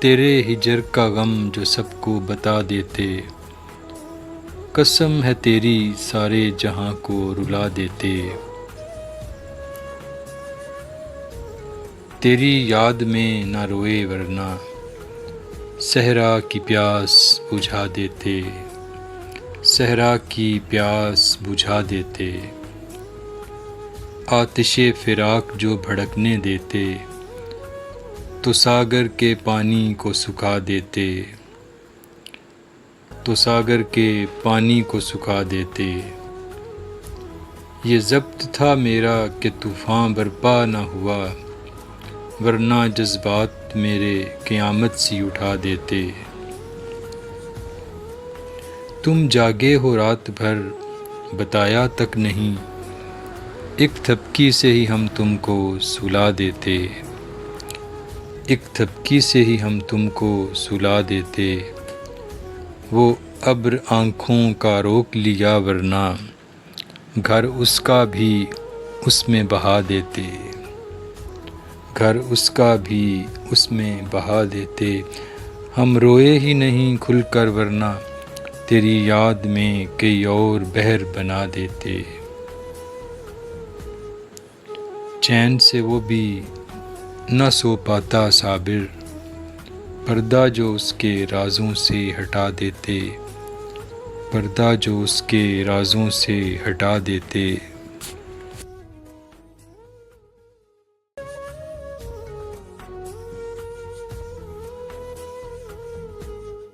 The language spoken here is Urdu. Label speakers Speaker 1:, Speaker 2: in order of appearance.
Speaker 1: تیرے ہجر کا غم جو سب کو بتا دیتے، قسم ہے تیری سارے جہاں کو رلا دیتے۔ تیری یاد میں نہ روئے ورنہ صحرا کی پیاس بجھا دیتے، صحرا کی پیاس بجھا دیتے۔ آتش فراق جو بھڑکنے دیتے، تو ساگر کے پانی کو سکھا دیتے، تو ساگر کے پانی کو سکھا دیتے۔ یہ ضبط تھا میرا کہ طوفان برپا نہ ہوا، ورنہ جذبات میرے قیامت سی اٹھا دیتے۔ تم جاگے ہو رات بھر بتایا تک نہیں، ایک تھپکی سے ہی ہم تم کو سلا دیتے، ایک تھپکی سے ہی ہم تم کو سلا دیتے۔ وہ ابر آنکھوں کا روک لیا ورنہ گھر اس کا بھی اس میں بہا دیتے، گھر اس کا بھی اس میں بہا دیتے۔ ہم روئے ہی نہیں کھل کر ورنہ تیری یاد میں کئی اور بحر بنا دیتے۔ چین سے وہ بھی نہ سو پاتا صابر، پردہ جو اس کے رازوں سے ہٹا دیتے، پردہ جو اس کے رازوں سے ہٹا دیتے۔